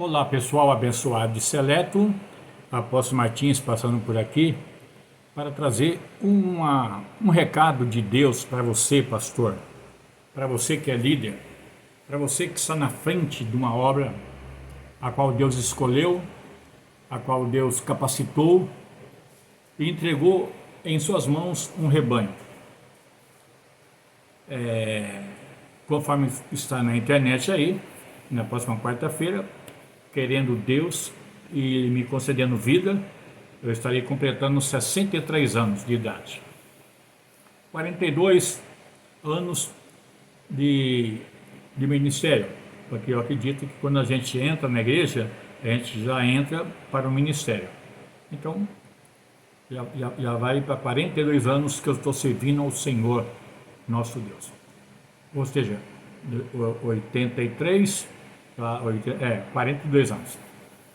Olá pessoal, abençoado e seleto, Apóstolo Martins passando por aqui para trazer um recado de Deus para você, pastor, para você que é líder, para você que está na frente de uma obra a qual Deus escolheu, a qual Deus capacitou e entregou em suas mãos um rebanho. Conforme está na internet aí, na próxima quarta-feira, querendo Deus e me concedendo vida, eu estarei completando 63 anos de idade. 42 anos de ministério, porque eu acredito que quando a gente entra na igreja, a gente já entra para o ministério. Então, já vai para 42 anos que eu estou servindo ao Senhor, nosso Deus. Ou seja, 83, 42 anos.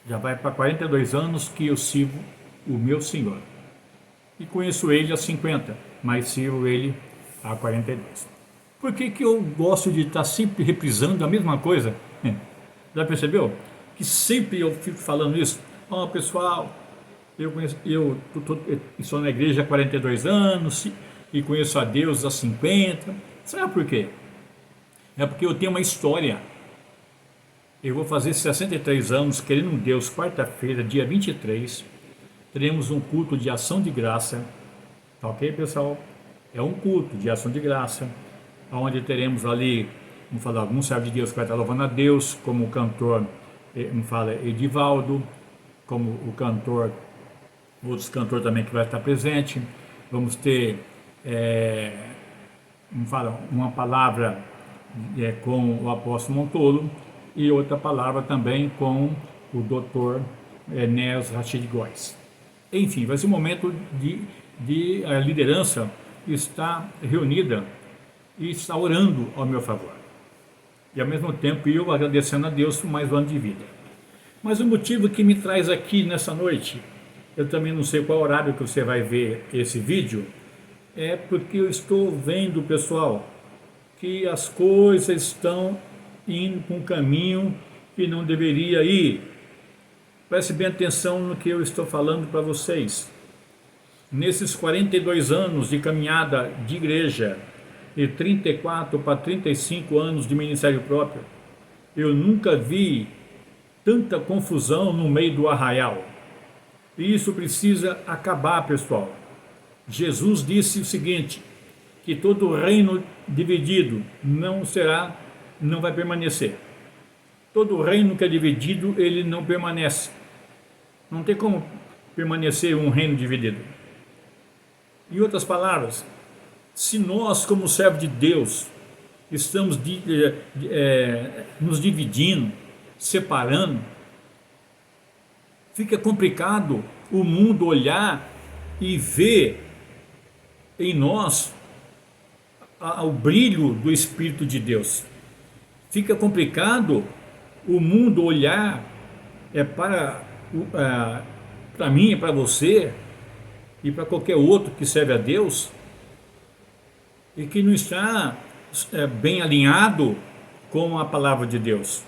Já vai para 42 anos que eu sirvo o meu Senhor. E conheço Ele há 50, mas sirvo Ele há 42. Por que eu gosto de estar sempre reprisando a mesma coisa? Já percebeu? Que sempre eu fico falando isso. Pessoal, eu estou na igreja há 42 anos e conheço a Deus há 50. Sabe por quê? É porque eu tenho uma história. Eu vou fazer 63 anos, querendo um Deus, quarta-feira, dia 23, teremos um culto de ação de graça, tá ok, pessoal? É um culto de ação de graça, onde teremos ali, vamos falar, algum servo de Deus que vai estar louvando a Deus, como o cantor, Edivaldo, como o cantor, outros cantores também que vai estar presente. Vamos ter, uma palavra com o apóstolo Montolo e outra palavra também com o doutor Enéas Rachid Góes. Enfim, vai ser um momento de a liderança estar reunida e está orando ao meu favor. E ao mesmo tempo eu agradecendo a Deus por mais um ano de vida. Mas o motivo que me traz aqui nessa noite, eu também não sei qual horário que você vai ver esse vídeo, é porque eu estou vendo, pessoal, que as coisas estão indo para um caminho que não deveria ir. Preste bem atenção no que eu estou falando para vocês. Nesses 42 anos de caminhada de igreja e 34 para 35 anos de ministério próprio, eu nunca vi tanta confusão no meio do arraial. E isso precisa acabar, pessoal. Jesus disse o seguinte, que todo reino dividido não vai permanecer. Todo reino que é dividido, ele não permanece. Não tem como permanecer um reino dividido. Em outras palavras, se nós, como servo de Deus, estamos nos dividindo, separando, fica complicado o mundo olhar e ver em nós o brilho do Espírito de Deus. Fica complicado o mundo olhar para mim, para você e para qualquer outro que serve a Deus e que não está bem alinhado com a palavra de Deus.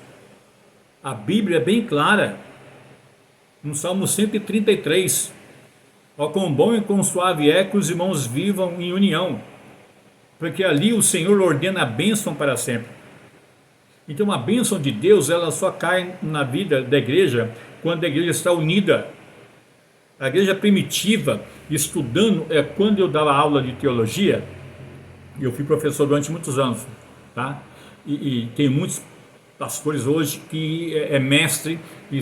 A Bíblia é bem clara, no Salmo 133, ó quão bom e quão suave é que os irmãos vivam em união, porque ali o Senhor ordena a bênção para sempre. Então a bênção de Deus, ela só cai na vida da igreja quando a igreja está unida. A igreja primitiva, estudando, quando eu dava aula de teologia, eu fui professor durante muitos anos, tá? E tem muitos pastores hoje que é mestre e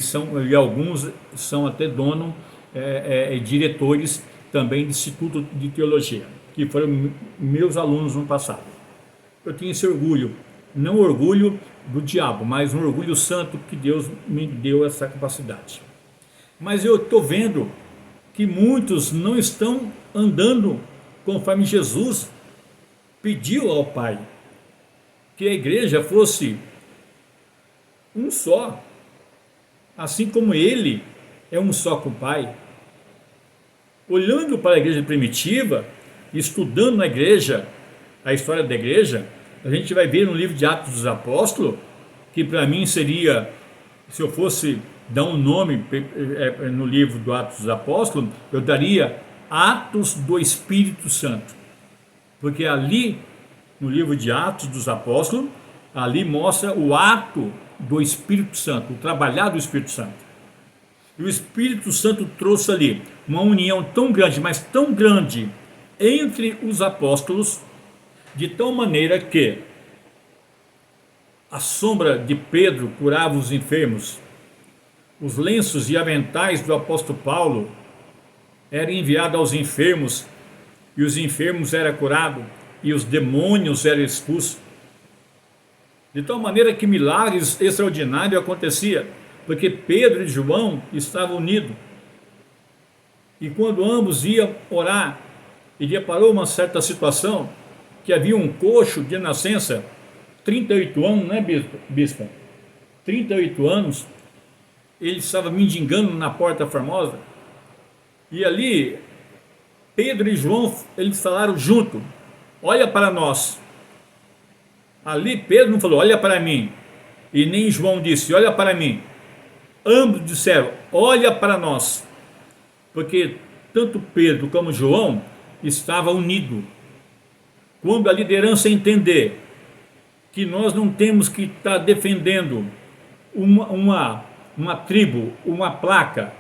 alguns são até dono e diretores também de instituto de teologia, que foram meus alunos no passado. Eu tinha esse orgulho, não orgulho do diabo, mas um orgulho santo que Deus me deu essa capacidade. Mas eu estou vendo que muitos não estão andando conforme Jesus pediu ao Pai, que a igreja fosse um só, assim como Ele é um só com o Pai. Olhando para a igreja primitiva, estudando na igreja, a história da igreja, a gente vai ver no livro de Atos dos Apóstolos, que para mim seria se eu fosse dar um nome no livro do Atos dos Apóstolos, eu daria Atos do Espírito Santo. Porque ali, no livro de Atos dos Apóstolos, ali mostra o ato do Espírito Santo, o trabalhar do Espírito Santo. E o Espírito Santo trouxe ali uma união tão grande, mas tão grande, entre os apóstolos, de tal maneira que a sombra de Pedro curava os enfermos, os lenços e aventais do apóstolo Paulo eram enviados aos enfermos, e os enfermos eram curados, e os demônios eram expulsos. De tal maneira que milagres extraordinários aconteciam, porque Pedro e João estavam unidos. E quando ambos iam orar, e deparou uma certa situação, que havia um coxo de nascença, 38 anos, né, bispo? 38 anos, ele estava mendigando na Porta Formosa, e ali, Pedro e João, eles falaram junto, olha para nós. Ali Pedro não falou, olha para mim, e nem João disse, olha para mim. Ambos disseram, olha para nós, porque tanto Pedro como João estavam unidos. Quando a liderança entender que nós não temos que estar defendendo uma tribo, uma placa,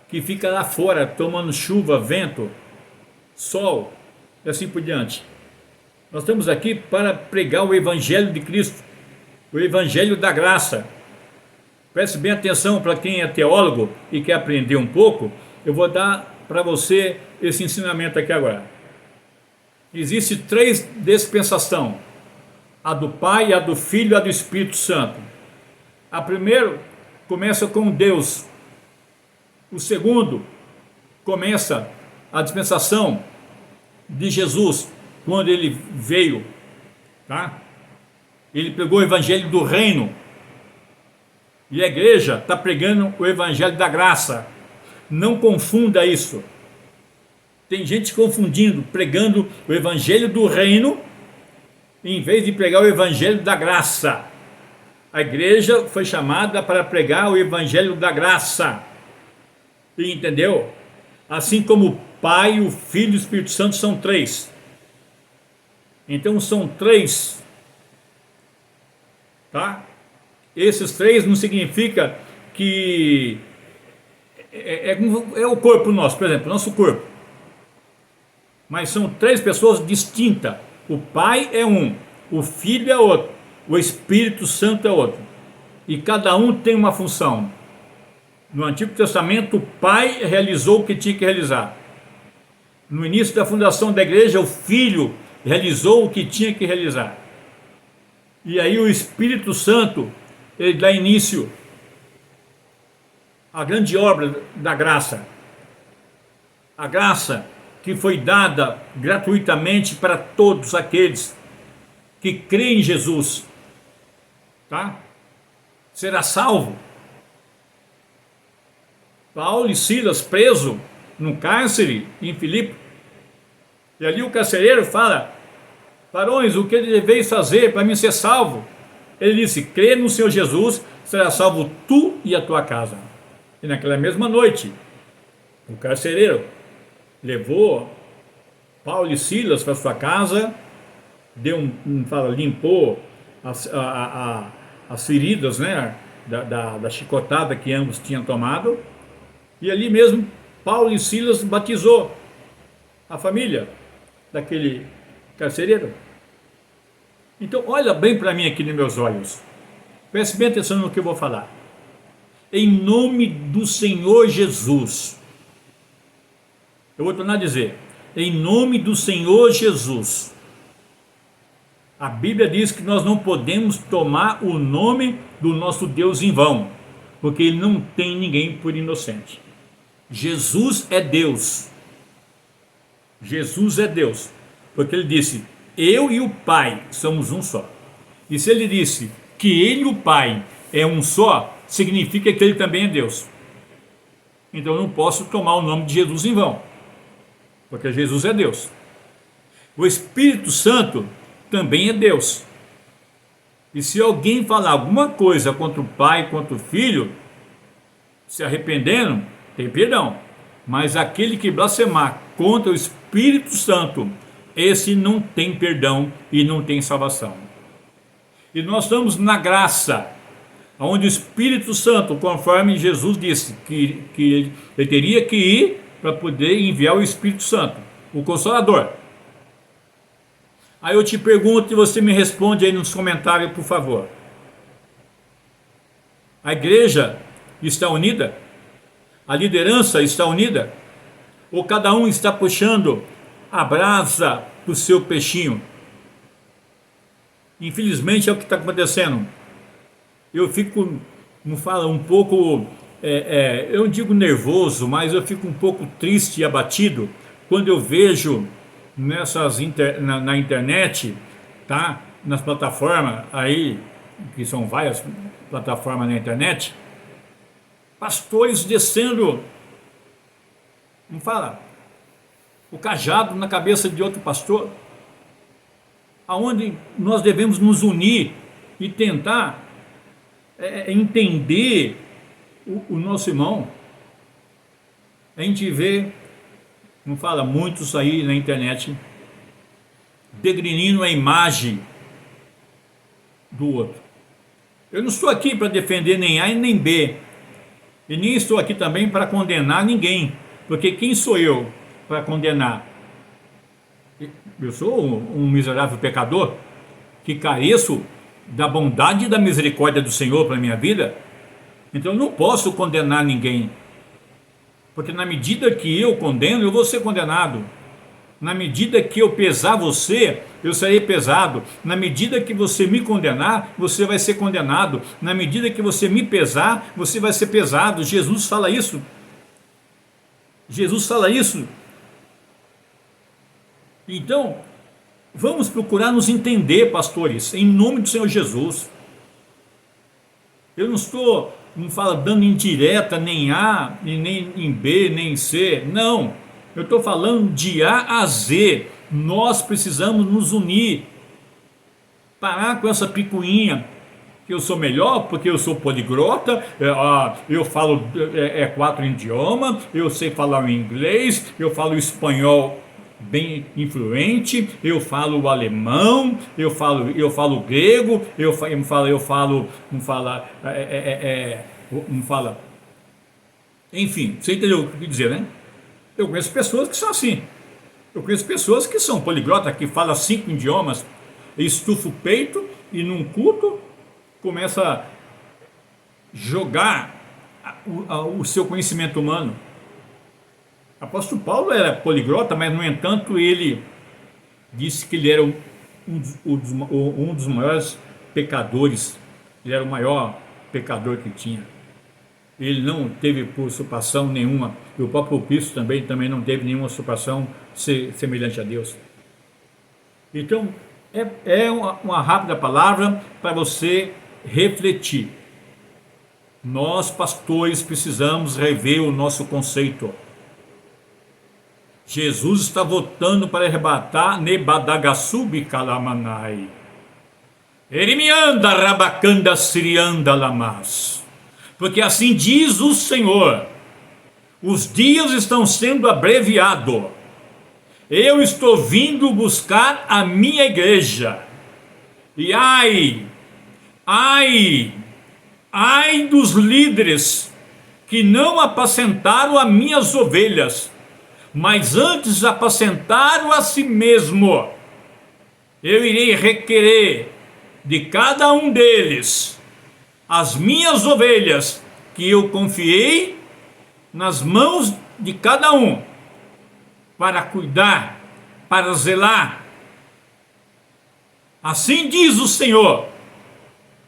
que fica lá fora tomando chuva, vento, sol, e assim por diante. Nós estamos aqui para pregar o Evangelho de Cristo, o Evangelho da graça. Preste bem atenção para quem é teólogo e quer aprender um pouco, eu vou dar para você esse ensinamento aqui agora. Existe 3 dispensações, a do Pai, a do Filho e a do Espírito Santo. A primeira começa com Deus, o segundo começa a dispensação de Jesus, quando ele veio, tá? Ele pregou o Evangelho do Reino, e a igreja está pregando o Evangelho da graça. Não confunda isso. Tem gente confundindo, pregando o Evangelho do Reino, em vez de pregar o Evangelho da graça. A igreja foi chamada para pregar o Evangelho da graça, entendeu? Assim como o Pai, o Filho e o Espírito Santo são 3. Então são 3, tá? Esses 3 não significa que é o corpo nosso, por exemplo, nosso corpo. Mas são 3 pessoas distintas. O Pai é um, o Filho é outro, o Espírito Santo é outro. E cada um tem uma função. No Antigo Testamento, o Pai realizou o que tinha que realizar. No início da fundação da igreja, o Filho realizou o que tinha que realizar. E aí o Espírito Santo, ele dá início à grande obra da graça. A graça que foi dada gratuitamente para todos aqueles que creem em Jesus, tá? Será salvo. Paulo e Silas preso no cárcere em Filipe, e ali o carcereiro fala, varões, o que deveis fazer para mim ser salvo? Ele disse, crê no Senhor Jesus, será salvo tu e a tua casa. E naquela mesma noite, o carcereiro levou Paulo e Silas para sua casa, limpou as feridas, né, da chicotada que ambos tinham tomado, e ali mesmo Paulo e Silas batizou a família daquele carcereiro. Então olha bem para mim aqui nos meus olhos, preste bem atenção no que eu vou falar. Em nome do Senhor Jesus, eu vou tornar a dizer, em nome do Senhor Jesus, a Bíblia diz que nós não podemos tomar o nome do nosso Deus em vão, porque Ele não tem ninguém por inocente. Jesus é Deus. Jesus é Deus, porque Ele disse, eu e o Pai somos um só. E se Ele disse que Ele e o Pai é um só, significa que Ele também é Deus. Então eu não posso tomar o nome de Jesus em vão, porque Jesus é Deus. O Espírito Santo também é Deus. E se alguém falar alguma coisa contra o Pai, contra o Filho, se arrependendo, tem perdão. Mas aquele que blasfemar contra o Espírito Santo, esse não tem perdão e não tem salvação. E nós estamos na graça, onde o Espírito Santo, conforme Jesus disse, que ele teria que ir para poder enviar o Espírito Santo, o Consolador. Aí eu te pergunto e você me responde aí nos comentários, por favor. A igreja está unida? A liderança está unida? Ou cada um está puxando a brasa para o seu peixinho? Infelizmente é o que está acontecendo. Eu fico, não fala, um pouco, eu não digo nervoso, mas eu fico um pouco triste e abatido quando eu vejo na internet, tá? Nas plataformas aí, que são várias plataformas na internet, pastores descendo, não fala, o cajado na cabeça de outro pastor, aonde nós devemos nos unir e tentar entender o nosso irmão. A gente vê, não fala, muitos aí na internet degrinindo a imagem do outro. Eu não estou aqui para defender nem A e nem B, e nem estou aqui também para condenar ninguém, porque quem sou eu para condenar? Eu sou um miserável pecador que careço da bondade e da misericórdia do Senhor para a minha vida. Então eu não posso condenar ninguém, porque na medida que eu condeno, eu vou ser condenado. Na medida que eu pesar você, eu serei pesado. Na medida que você me condenar, você vai ser condenado. Na medida que você me pesar, você vai ser pesado. Jesus fala isso. Jesus fala isso. Então, vamos procurar nos entender, pastores, em nome do Senhor Jesus. Eu não estou, não fala, dando indireta, nem A, e nem em B, nem em C. Não, eu estou falando de A a Z. Nós precisamos nos unir. Parar com essa picuinha, que eu sou melhor porque eu sou poliglota, eu falo 4 idiomas, eu sei falar o inglês, eu falo espanhol bem influente, eu falo o alemão, eu falo grego, enfim, você entendeu o que eu quis dizer, né? Eu conheço pessoas que são assim. Eu conheço pessoas que são poliglotas, que falam 5 idiomas, estufa o peito e num culto começa a jogar o seu conhecimento humano. O apóstolo Paulo era poliglota, mas no entanto ele disse que ele era um dos maiores pecadores. Ele era o maior pecador que tinha. Ele não teve usurpação nenhuma, e o próprio Cristo também não teve nenhuma usurpação semelhante a Deus. Então, é uma rápida palavra para você refletir. Nós, pastores, precisamos rever o nosso conceito. Jesus está voltando para arrebatar Nebadagassubi Kalamanai. Erimianda Rabacanda Sirianda Lamas. Porque assim diz o Senhor: os dias estão sendo abreviados. Eu estou vindo buscar a minha igreja. E ai dos líderes que não apacentaram as minhas ovelhas, mas antes apacentaram a si mesmo. Eu irei requerer de cada um deles as minhas ovelhas, que eu confiei nas mãos de cada um, para cuidar, para zelar. Assim diz o Senhor,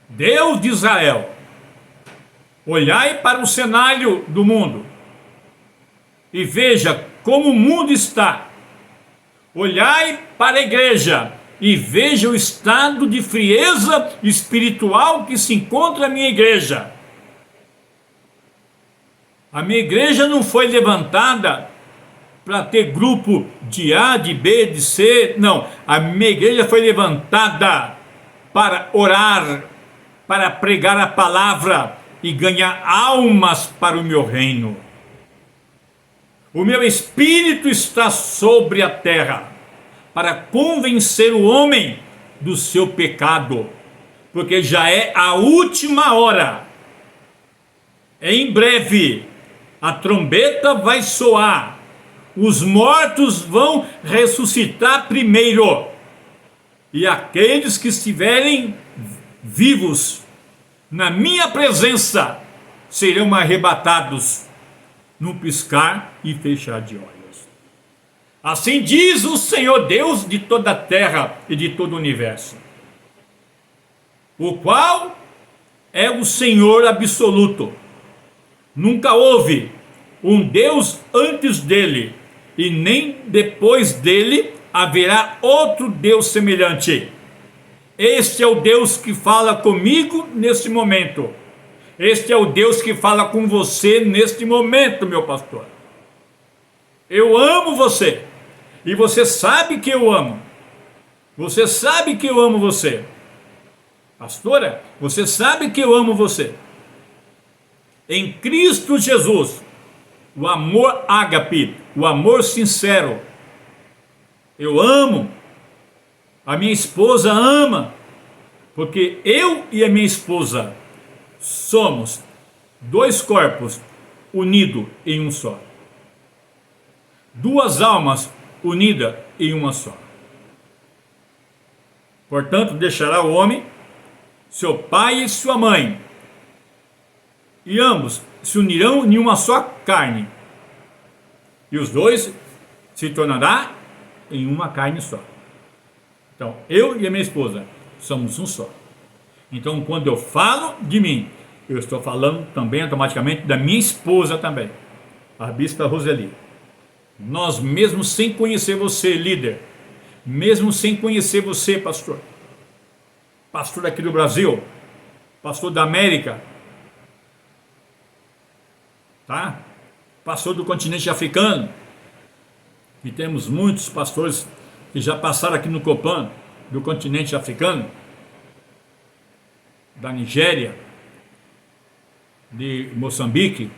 Deus de Israel: olhai para o cenário do mundo e veja como o mundo está. Olhai para a igreja e veja o estado de frieza espiritual que se encontra a minha igreja. A minha igreja não foi levantada para ter grupo de A, de B, de C, não. A minha igreja foi levantada para orar, para pregar a palavra, e ganhar almas para o meu reino. O meu espírito está sobre a terra para convencer o homem do seu pecado, porque já é a última hora. Em breve a trombeta vai soar, os mortos vão ressuscitar primeiro, e aqueles que estiverem vivos na minha presença serão arrebatados num piscar e fechar de olhos. Assim diz o Senhor Deus de toda a terra e de todo o universo, o qual é o Senhor absoluto. Nunca houve um Deus antes dele, e nem depois dele haverá outro Deus semelhante. Este é o Deus que fala comigo neste momento. Este é o Deus que fala com você neste momento, meu pastor. Eu amo você, e você sabe que eu amo. Você sabe que eu amo você. Pastora, você sabe que eu amo você. Em Cristo Jesus, o amor ágape, o amor sincero. Eu amo, a minha esposa ama, porque eu e a minha esposa somos dois corpos unidos em um só, duas almas unidas em uma só. Portanto, deixará o homem seu pai e sua mãe, e ambos se unirão em uma só carne, e os dois se tornará em uma carne só. Então, eu e a minha esposa somos um só. Então, quando eu falo de mim, eu estou falando também automaticamente da minha esposa também, a bispa Roseli. Nós, mesmo sem conhecer você, líder, mesmo sem conhecer você, pastor aqui do Brasil, pastor da América, tá? Pastor do continente africano, e temos muitos pastores que já passaram aqui no Copan do continente africano, da Nigéria, de Moçambique,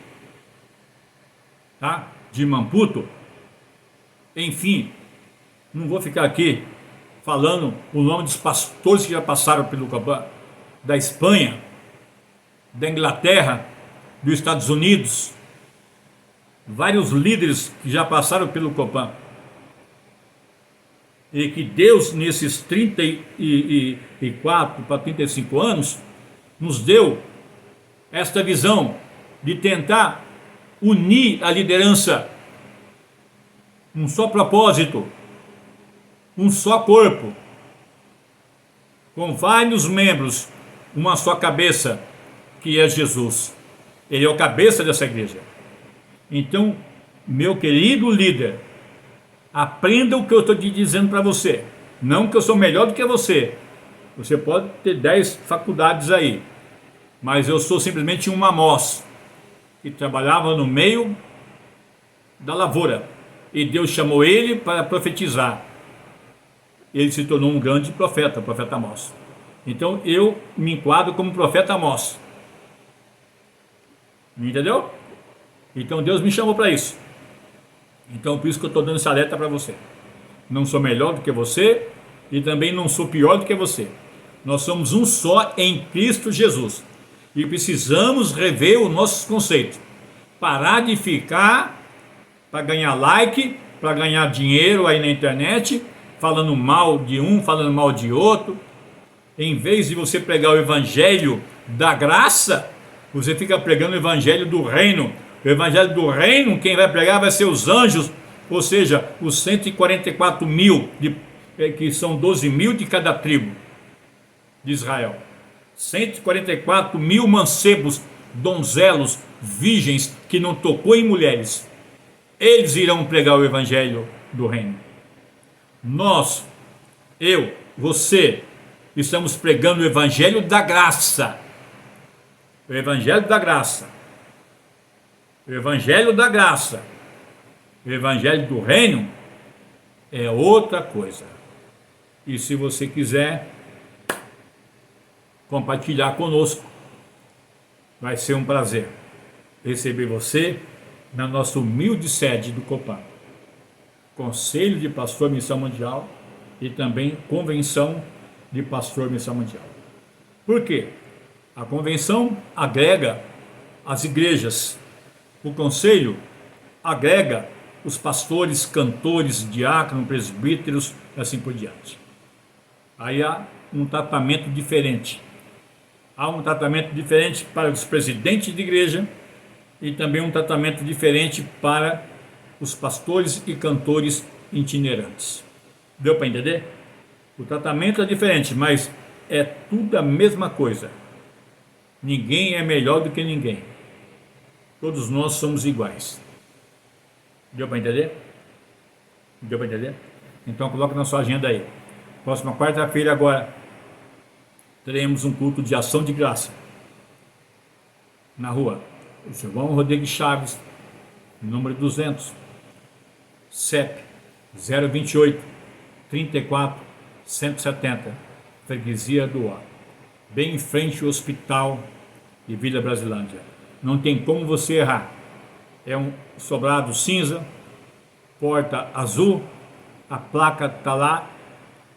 tá? De Maputo, enfim, não vou ficar aqui falando o nome dos pastores que já passaram pelo Copan, da Espanha, da Inglaterra, dos Estados Unidos, vários líderes que já passaram pelo Copan, e que Deus, nesses 34 para 35 anos, nos deu esta visão de tentar unir a liderança, um só propósito, um só corpo, com vários membros, uma só cabeça, que é Jesus. Ele é o cabeça dessa igreja. Então, meu querido líder, aprenda o que eu estou te dizendo para você. Não que eu sou melhor do que você. Você pode ter 10 faculdades aí, mas eu sou simplesmente um Amós, que trabalhava no meio da lavoura, e Deus chamou ele para profetizar. Ele se tornou um grande profeta, o profeta Amós. Então eu me enquadro como profeta Amós. Entendeu? Então Deus me chamou para isso. Então por isso que eu estou dando esse alerta para você. Não sou melhor do que você, e também não sou pior do que você. Nós somos um só em Cristo Jesus, e precisamos rever os nossos conceitos. Parar de ficar para ganhar like, para ganhar dinheiro aí na internet, falando mal de um, falando mal de outro. Em vez de você pregar o evangelho da graça, você fica pregando o evangelho do reino. O evangelho do reino, quem vai pregar vai ser os anjos, ou seja, os 144 mil, que são 12 mil de cada tribo de Israel. 144 mil mancebos, donzelos, virgens, que não tocou em mulheres. Eles irão pregar o evangelho do reino. Nós, eu, você, estamos pregando o evangelho da graça. O evangelho da graça. O evangelho da graça. O evangelho do reino é outra coisa. E se você quiser compartilhar conosco, Vai ser um prazer receber você na nossa humilde sede do Copan, Conselho de Pastor Missão Mundial e também Convenção de Pastor Missão Mundial. Por quê? A convenção agrega as igrejas, o conselho agrega os pastores, cantores, diáconos, presbíteros e assim por diante. Aí há um tratamento diferente. Há um tratamento diferente para os presidentes de igreja e também um tratamento diferente para os pastores e cantores itinerantes. Deu para entender? O tratamento é diferente, mas é tudo a mesma coisa. Ninguém é melhor do que ninguém. Todos nós somos iguais. Deu para entender? Deu para entender? Então coloque na sua agenda aí. Próxima quarta-feira agora teremos um culto de ação de graça na rua o João Rodrigues Chaves, número 200, CEP 028 34 170, freguesia do Ó, bem em frente ao hospital de Vila Brasilândia. Não tem como você errar. É um sobrado cinza, porta azul, a placa está lá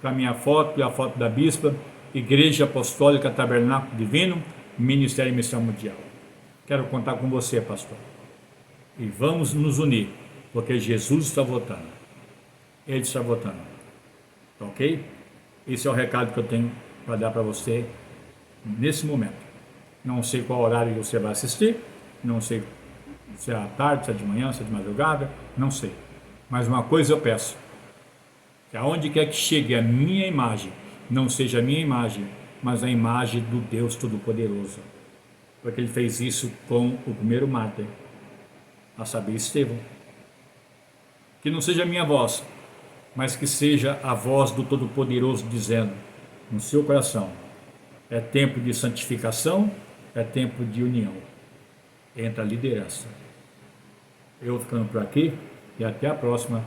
com a minha foto e a foto da bispa, Igreja Apostólica Tabernáculo Divino, Ministério e Missão Mundial. Quero contar com você, pastor. E vamos nos unir, porque Jesus está voltando. Ele está voltando. Ok? Esse é o recado que eu tenho para dar para você nesse momento. Não sei qual horário você vai assistir, não sei se é à tarde, se é de manhã, se é de madrugada, não sei. Mas uma coisa eu peço, que aonde quer que chegue a minha imagem, não seja a minha imagem, mas a imagem do Deus Todo-Poderoso. Porque ele fez isso com o primeiro mártir, a saber, Estevão. Que não seja a minha voz, mas que seja a voz do Todo-Poderoso dizendo no seu coração: é tempo de santificação, é tempo de união entre a liderança. Eu vou ficando por aqui e até a próxima,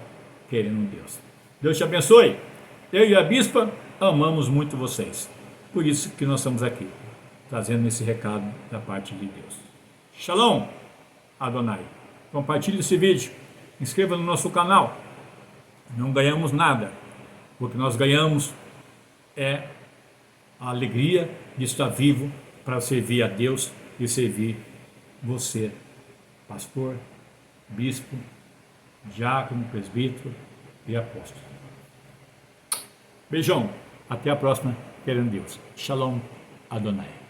querendo Deus. Deus te abençoe. Eu e a bispa amamos muito vocês. Por isso que nós estamos aqui, trazendo esse recado da parte de Deus. Shalom, Adonai. Compartilhe esse vídeo. Inscreva no nosso canal. Não ganhamos nada. O que nós ganhamos é a alegria de estar vivo para servir a Deus e servir você, pastor, bispo, diácono, presbítero e apóstolo. Beijão, até a próxima, querendo Deus. Shalom, Adonai.